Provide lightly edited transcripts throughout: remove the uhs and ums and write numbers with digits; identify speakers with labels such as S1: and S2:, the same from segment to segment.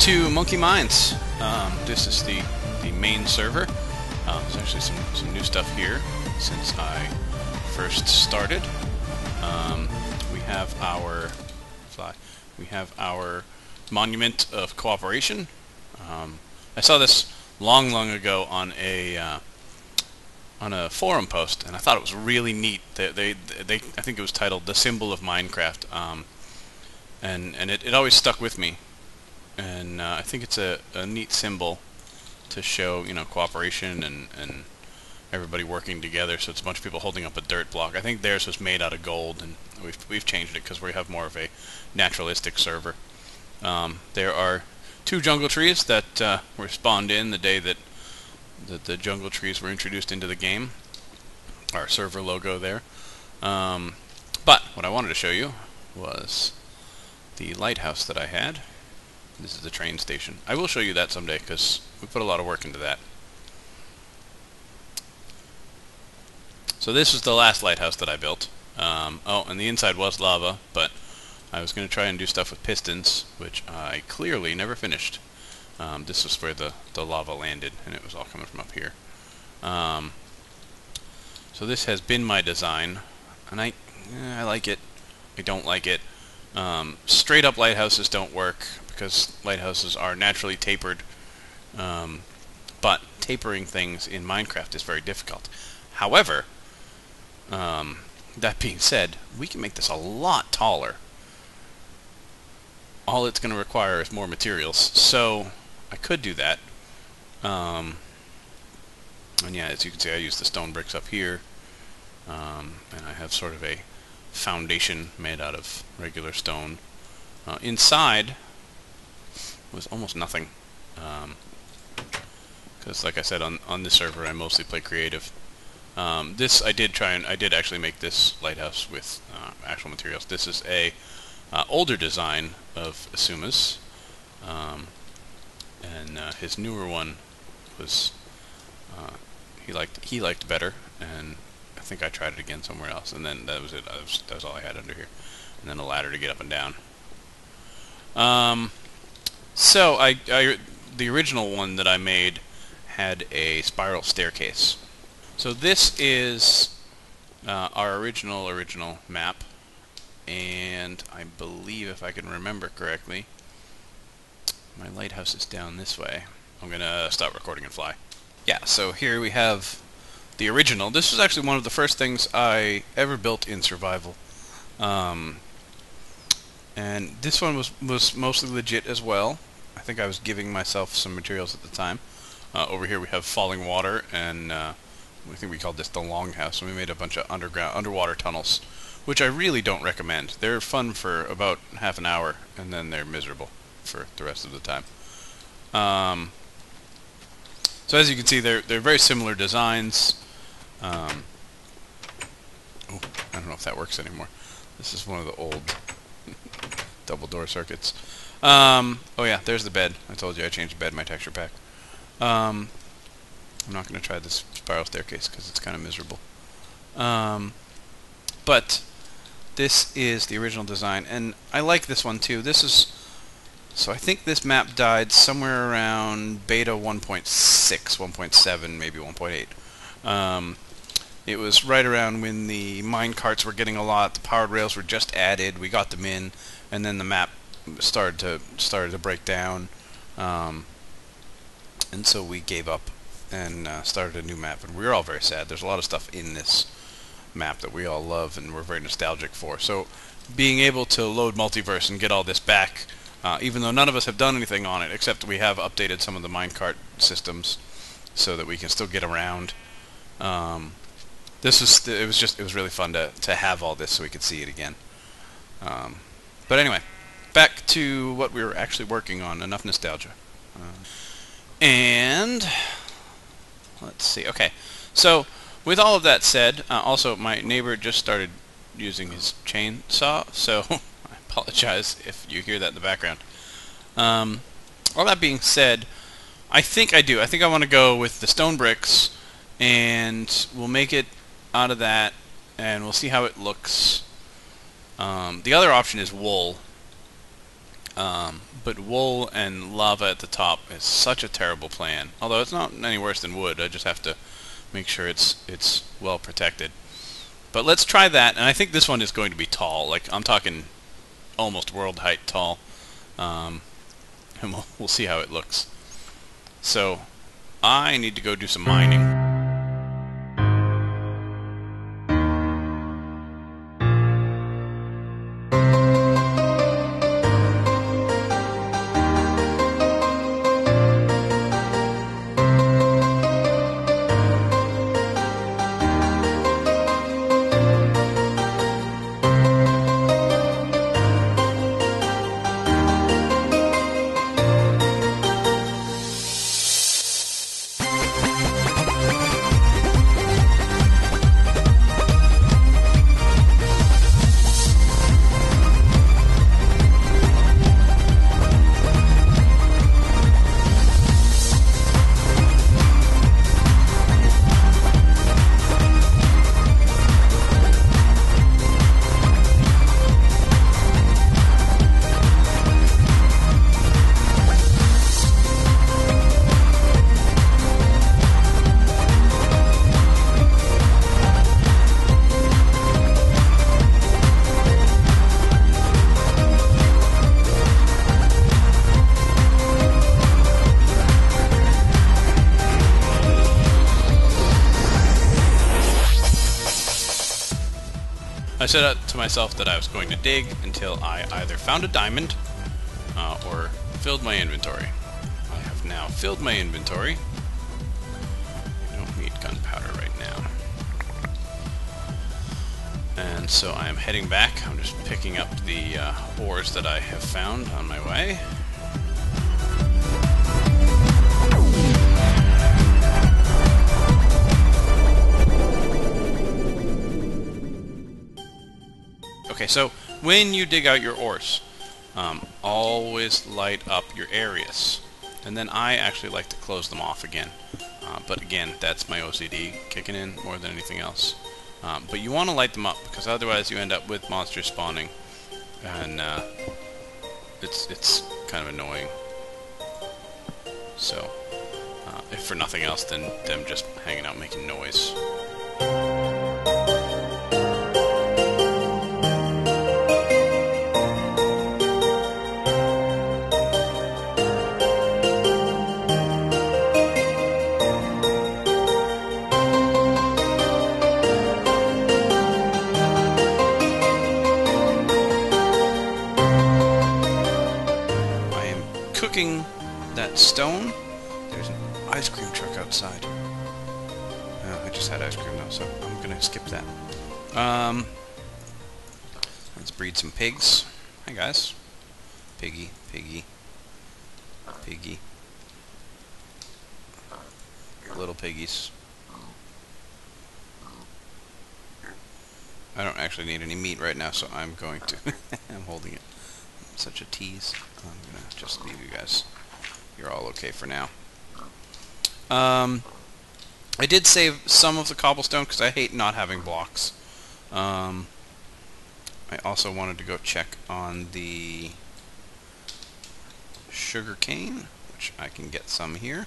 S1: to Monkey Mines. This is the main server. There's actually some new stuff here since I first started. We have our monument of cooperation. I saw this long ago on a forum post, and I thought it was really neat. I think it was titled "The Symbol of Minecraft," and it always stuck with me. And I think it's a neat symbol to show, cooperation and everybody working together. So it's a bunch of people holding up a dirt block. I think theirs was made out of gold, and we've changed it because we have more of a naturalistic server. There are 2 jungle trees that were spawned in the day that the jungle trees were introduced into the game. Our server logo there. But what I wanted to show you was the lighthouse that I had. This is the train station. I will show you that someday because we put a lot of work into that. So this is the last lighthouse that I built. Oh, and the inside was lava, but I was going to try and do stuff with pistons, which I clearly never finished. This was where the lava landed, and it was all coming from up here. So this has been my design, and I like it. I don't like it. Straight up lighthouses don't work because lighthouses are naturally tapered, but tapering things in Minecraft is very difficult. However, that being said, we can make this a lot taller. All it's going to require is more materials, so I could do that. And yeah, as you can see, I use the stone bricks up here, and I have sort of a foundation made out of regular stone. Inside was almost nothing, because like I said, on this server I mostly play creative. I did actually make this lighthouse with actual materials. This is a older design of Asuma's, and his newer one was he liked better, and I think I tried it again somewhere else, and then that was it. That was all I had under here, and then a ladder to get up and down. So the original one that I made had a spiral staircase. So this is our original map, and I believe, if I can remember correctly, my lighthouse is down this way. I'm gonna stop recording and fly. Yeah, so here we have the original. This was actually one of the first things I ever built in survival. And this one was mostly legit as well. I think I was giving myself some materials at the time. Over here we have falling water, and I think we called this the longhouse. And we made a bunch of underwater tunnels, which I really don't recommend. They're fun for about half an hour, and then they're miserable for the rest of the time. So as you can see, they're very similar designs. Oh, I don't know if that works anymore. This is one of the old double door circuits. Oh yeah, there's the bed. I told you I changed the bed in my texture pack. I'm not going to try this spiral staircase because it's kind of miserable. But this is the original design, and I like this one too. So I think this map died somewhere around beta 1.6, 1.7, maybe 1.8. It was right around when the mine carts were getting a lot, the powered rails were just added, we got them in, and then the map started to break down, and so we gave up and started a new map, and we were all very sad. There's a lot of stuff in this map that we all love and we're very nostalgic for. So being able to load Multiverse and get all this back, even though none of us have done anything on it, except we have updated some of the minecart systems so that we can still get around. It was really fun to have all this so we could see it again. But anyway, back to what we were actually working on. Enough nostalgia. And let's see. Okay, so with all of that said, also my neighbor just started using his chainsaw, so I apologize if you hear that in the background. All that being said, I think I want to go with the stone bricks, and we'll make it out of that, and we'll see how it looks. The other option is wool. But wool and lava at the top is such a terrible plan. Although it's not any worse than wood. I just have to make sure it's well protected. But let's try that, and I think this one is going to be tall. Like, I'm talking almost world height tall. And we'll see how it looks. So, I need to go do some mining. I set out to myself that I was going to dig until I either found a diamond or filled my inventory. I have now filled my inventory. I don't need gunpowder right now. And so I am heading back. I'm just picking up the ores that I have found on my way. Okay, so when you dig out your ores, always light up your areas. And then I actually like to close them off again. But again, that's my OCD kicking in more than anything else. But you want to light them up, because otherwise you end up with monsters spawning. And it's kind of annoying. So, if for nothing else than them just hanging out making noise. Cooking that stone. There's an ice cream truck outside. I just had ice cream though, so I'm gonna skip that. Let's breed some pigs. Hi guys. Piggy, piggy, piggy. Little piggies. I don't actually need any meat right now, so I'm going to. I'm holding it. Such a tease. I'm gonna just leave you guys. You're all okay for now. I did save some of the cobblestone because I hate not having blocks. I also wanted to go check on the sugar cane, which I can get some here.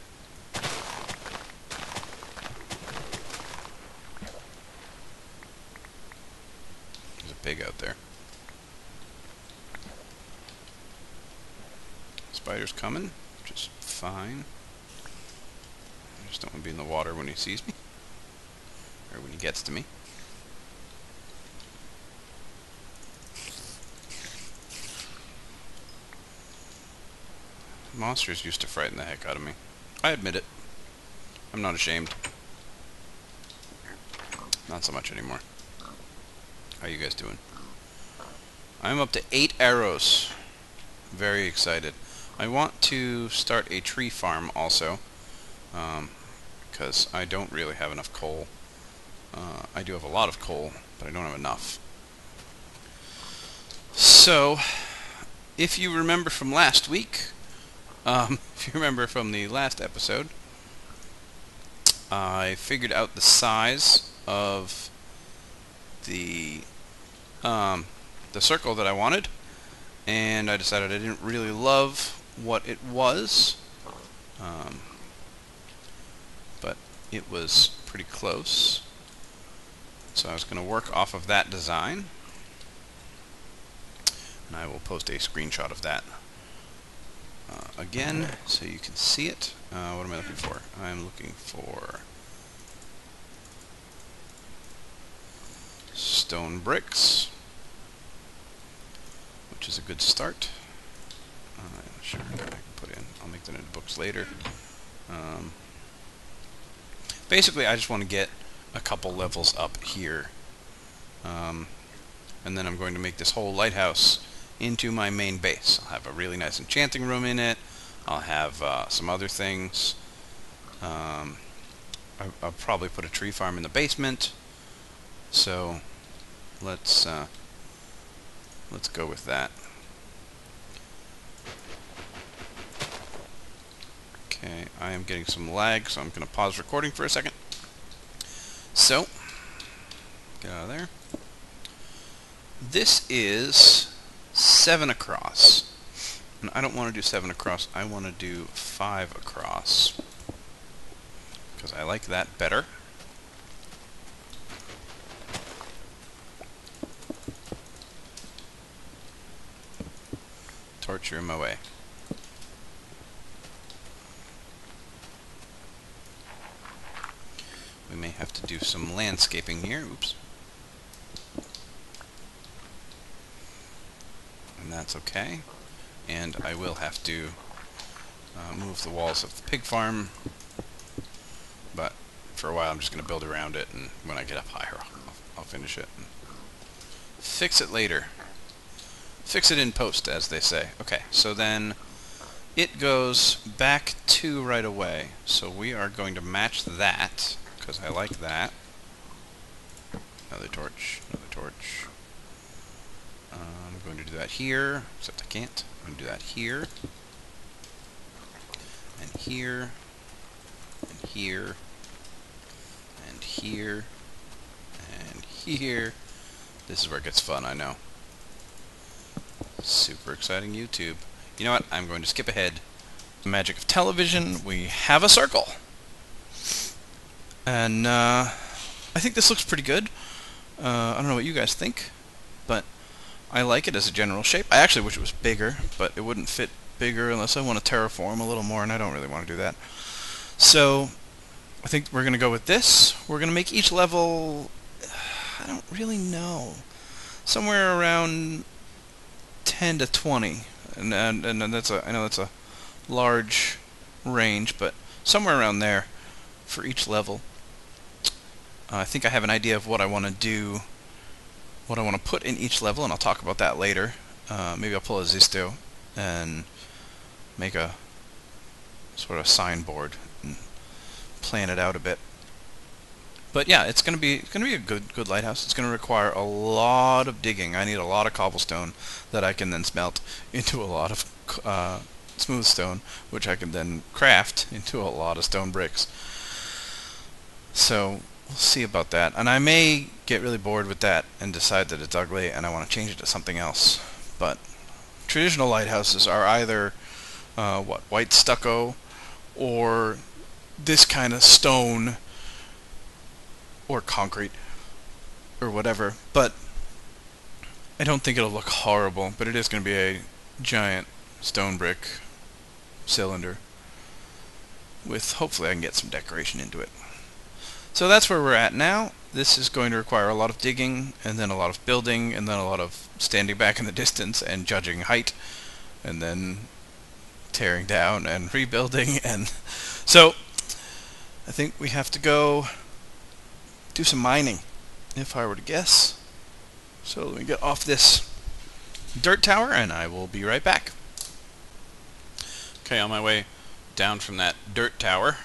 S1: There's a pig out there. Spider's coming, which is fine. I just don't want to be in the water when he sees me. Or when he gets to me. Monsters used to frighten the heck out of me. I admit it. I'm not ashamed. Not so much anymore. How are you guys doing? I'm up to 8 arrows. Very excited. I want to start a tree farm also, because I don't really have enough coal. I do have a lot of coal, but I don't have enough. So, if you remember from last week, if you remember from the last episode, I figured out the size of the circle that I wanted. and I decided I didn't really love what it was, but it was pretty close. So I was going to work off of that design, and I will post a screenshot of that again so you can see it. What am I looking for? I'm looking for stone bricks, which is a good start. Sure, I can put in. I'll make that into books later. Basically, I just want to get a couple levels up here, and then I'm going to make this whole lighthouse into my main base. I'll have a really nice enchanting room in it. I'll have some other things. I'll probably put a tree farm in the basement. So let's go with that. Okay, I am getting some lag, so I'm going to pause recording for a second. So, get out of there. This is 7 across. And I don't want to do 7 across, I want to do 5 across, because I like that better. Torture in my way. We may have to do some landscaping here. Oops. And that's okay. And I will have to move the walls of the pig farm, but for a while I'm just going to build around it, and when I get up higher I'll finish it and fix it later. Fix it in post, as they say. Okay, so then it goes back 2 right away, so we are going to match that, because I like that. Another torch, another torch. I'm going to do that here, except I can't. I'm going to do that here, and here, and here, and here, and here. This is where it gets fun, I know. Super exciting YouTube. You know what? I'm going to skip ahead. The magic of television. We have a circle. And I think this looks pretty good. I don't know what you guys think, but I like it as a general shape. I actually wish it was bigger, but it wouldn't fit bigger unless I want to terraform a little more, and I don't really want to do that. So I think we're going to go with this. We're going to make each level, I don't really know, somewhere around 10 to 20, and that's I know that's a large range, but somewhere around there for each level. I think I have an idea of what I want to do, what I want to put in each level, and I'll talk about that later. Maybe I'll pull a Zisto and make a sort of signboard and plan it out a bit. But yeah, it's gonna be a good lighthouse. It's gonna require a lot of digging. I need a lot of cobblestone that I can then smelt into a lot of smooth stone, which I can then craft into a lot of stone bricks. So we'll see about that. And I may get really bored with that and decide that it's ugly and I want to change it to something else. But traditional lighthouses are either white stucco or this kind of stone or concrete or whatever, but I don't think it'll look horrible. But it is going to be a giant stone brick cylinder with, hopefully I can get some decoration into it. So that's where we're at now. This is going to require a lot of digging, and then a lot of building, and then a lot of standing back in the distance and judging height, and then tearing down and rebuilding. And so I think we have to go do some mining, if I were to guess. So let me get off this dirt tower and I will be right back. Okay, on my way down from that dirt tower,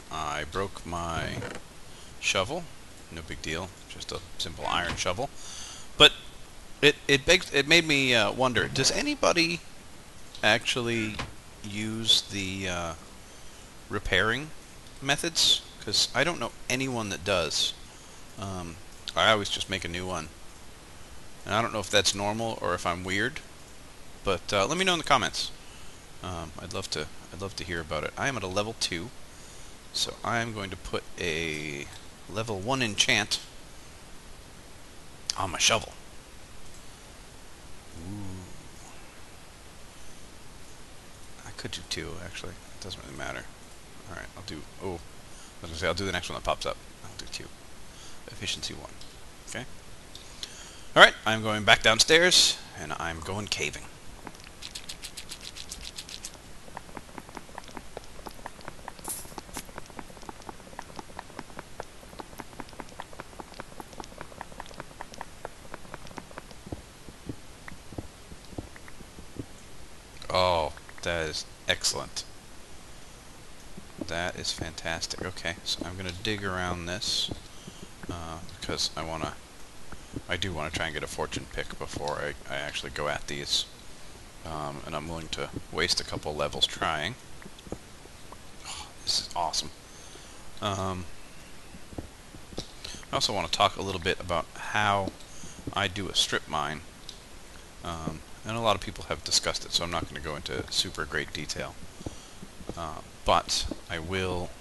S1: I broke my shovel. No big deal, just a simple iron shovel. But it made me wonder, does anybody actually use the repairing methods? Because I don't know anyone that does. I always just make a new one. And I don't know if that's normal or if I'm weird. but let me know in the comments. I'd love to hear about it. I am at a level 2, so I am going to put a level 1 enchant on my shovel. Ooh. I could do 2, actually. It doesn't really matter. Alright, I'll do... Oh, I was going to say, I'll do the next one that pops up. I'll do 2. Efficiency 1. Okay? Alright, I'm going back downstairs, and I'm going caving. Oh, that is excellent. That is fantastic. Okay, so I'm going to dig around this because I do want to try and get a fortune pick before I actually go at these. And I'm willing to waste a couple levels trying. Oh, this is awesome. I also want to talk a little bit about how I do a strip mine. And a lot of people have discussed it, so I'm not going to go into super great detail. But I will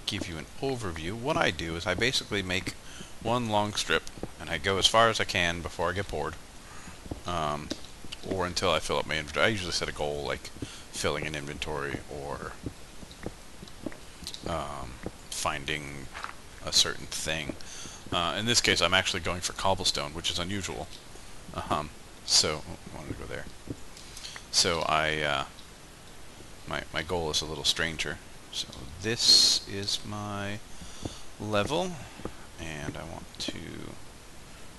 S1: give you an overview. What I do is I basically make one long strip, and I go as far as I can before I get bored, or until I fill up my inventory. I usually set a goal like filling an inventory or finding a certain thing. In this case, I'm actually going for cobblestone, which is unusual. So, I wanted to go there. So my goal is a little stranger. So this is my level, and I want to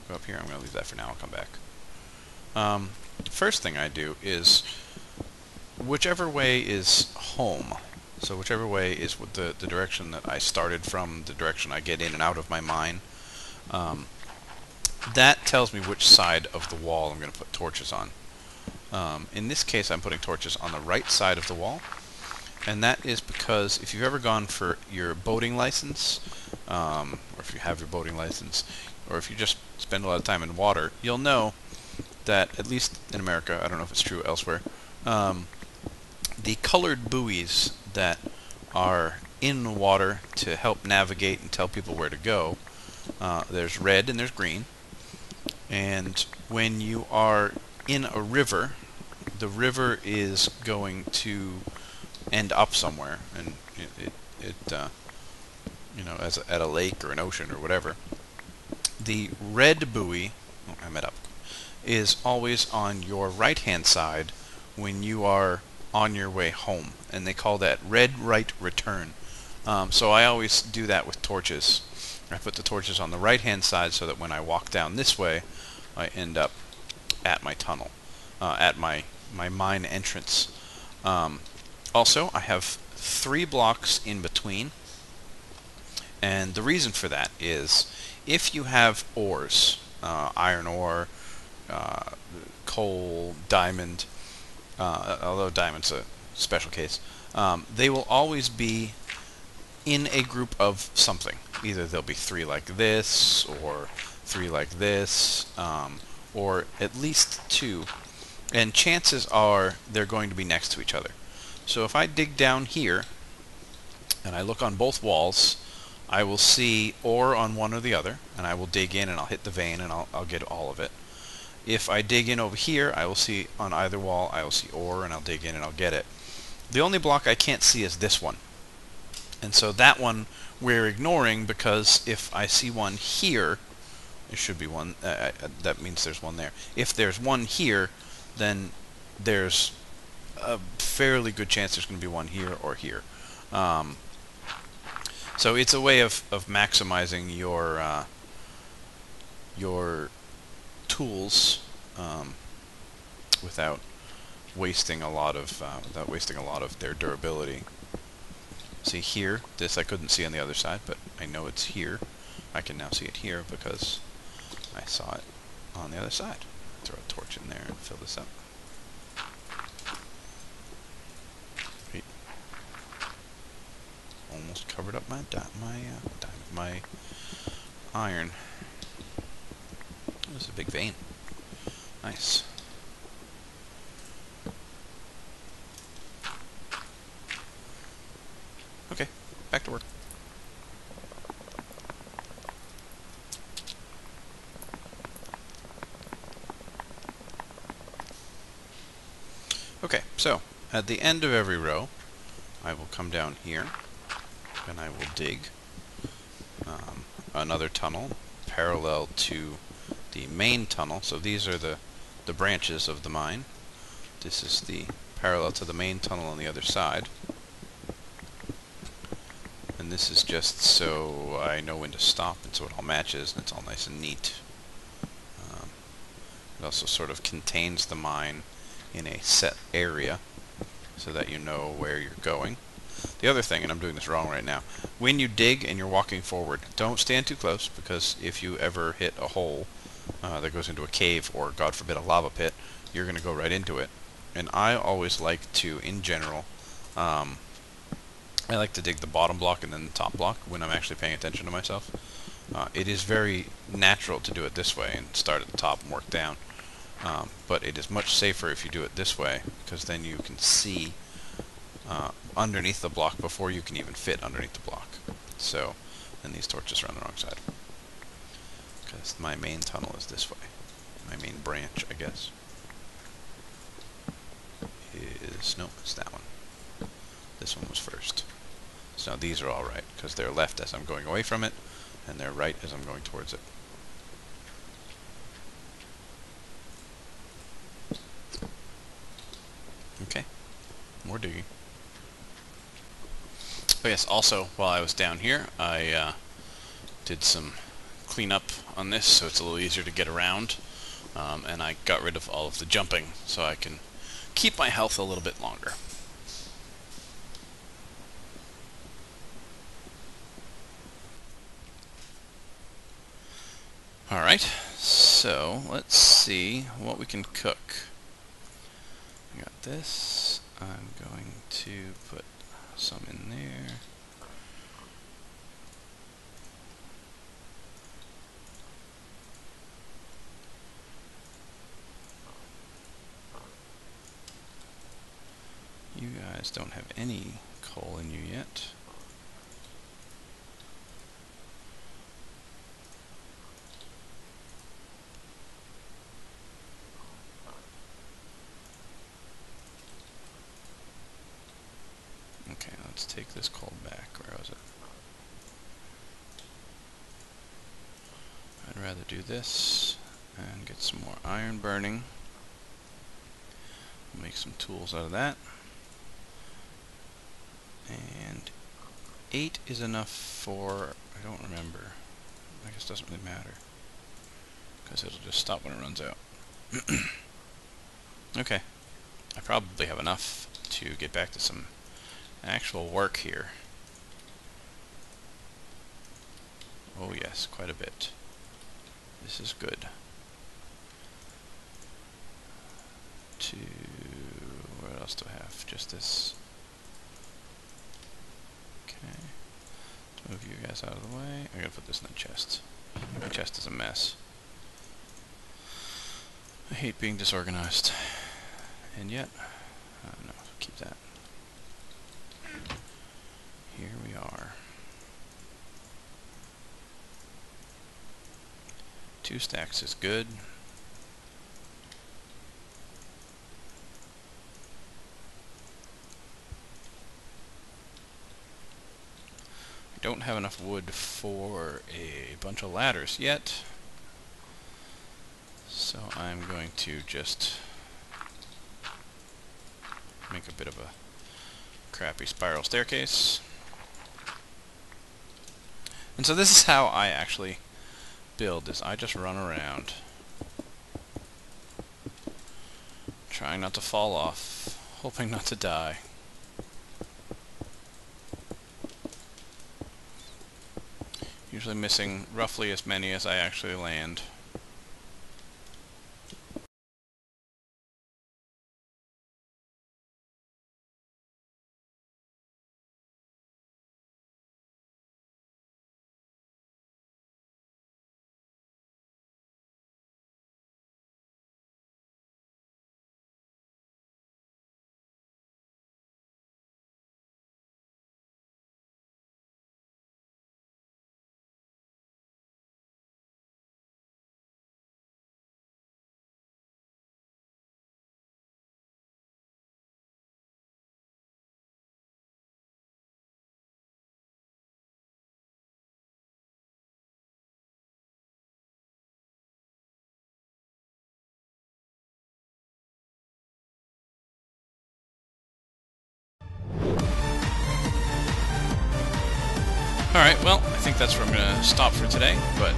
S1: go up here. I'm going to leave that for now. I'll come back. First thing I do is whichever way is home. So whichever way is the direction that I started from, the direction I get in and out of my mine. That tells me which side of the wall I'm going to put torches on. In this case, I'm putting torches on the right side of the wall, and that is because if you've ever gone for your boating license, or if you have your boating license, or if you just spend a lot of time in water, you'll know that, at least in America, I don't know if it's true elsewhere, the colored buoys that are in the water to help navigate and tell people where to go, there's red and there's green. And when you are in a river, the river is going to end up somewhere, and you know, at a lake or an ocean or whatever. The red buoy, is always on your right-hand side when you are on your way home, and they call that red right return. So I always do that with torches. I put the torches on the right-hand side so that when I walk down this way, I end up at my tunnel, at my mine entrance. Also, I have 3 blocks in between, and the reason for that is if you have ores, iron ore, coal, diamond, although diamond's a special case, they will always be in a group of something. Either there'll be 3 like this, or 3 like this, or at least 2. And chances are they're going to be next to each other. So if I dig down here, and I look on both walls, I will see ore on one or the other, and I will dig in and I'll hit the vein and I'll get all of it. If I dig in over here, I will see on either wall, I will see ore, and I'll dig in and I'll get it. The only block I can't see is this one. And so that one we're ignoring, because if I see one here, there should be one, that means there's one there. If there's one here, then there's a fairly good chance there's going to be one here or here. So it's a way of maximizing your tools without wasting a lot of their durability. See here, this I couldn't see on the other side, but I know it's here. I can now see it here because I saw it on the other side. Throw a torch in there and fill this up. Wait. Almost covered up my my iron. There's a big vein. Nice. back to work. Okay, so at the end of every row, I will come down here, and I will dig another tunnel parallel to the main tunnel. So these are the branches of the mine. This is the parallel to the main tunnel on the other side. And this is just so I know when to stop and so it all matches and it's all nice and neat. It also sort of contains the mine in a set area so that you know where you're going. The other thing, and I'm doing this wrong right now, when you dig and you're walking forward, don't stand too close, because if you ever hit a hole that goes into a cave or, God forbid, a lava pit, you're going to go right into it. And I always like to, in general, I like to dig the bottom block and then the top block when I'm actually paying attention to myself. It is very natural to do it this way and start at the top and work down. But it is much safer if you do it this way, because then you can see underneath the block before you can even fit underneath the block. So, and these torches are on the wrong side, because my main tunnel is this way. My main branch, I guess, is, no, it's that one. This one was first. So now these are all right, because they're left as I'm going away from it, and they're right as I'm going towards it. Okay, more digging. Oh yes, also, while I was down here, I did some cleanup on this so it's a little easier to get around, and I got rid of all of the jumping so I can keep my health a little bit longer. Alright, so let's see what we can cook. I got this. I'm going to put some in there. You guys don't have any coal in you yet. Okay, let's take this coal back. Where was it? I'd rather do this and get some more iron burning. Make some tools out of that. And 8 is enough for, I don't remember. I guess it doesn't really matter, because it'll just stop when it runs out. Okay, I probably have enough to get back to some actual work here. Oh yes, quite a bit. This is good. What else do I have? Just this. Okay. Move you guys out of the way. I gotta put this in the chest. My chest is a mess. I hate being disorganized. And yet, no, keep that. Here we are. 2 stacks is good. I don't have enough wood for a bunch of ladders yet, so I'm going to just make a bit of a crappy spiral staircase. And so this is how I actually build this. I just run around, trying not to fall off, hoping not to die. Usually missing roughly as many as I actually land. Alright, well, I think that's where I'm going to stop for today, but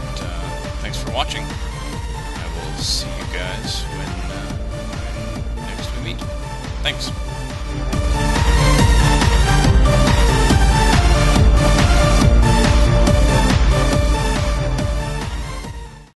S1: thanks for watching. I will see you guys when next we meet. Thanks.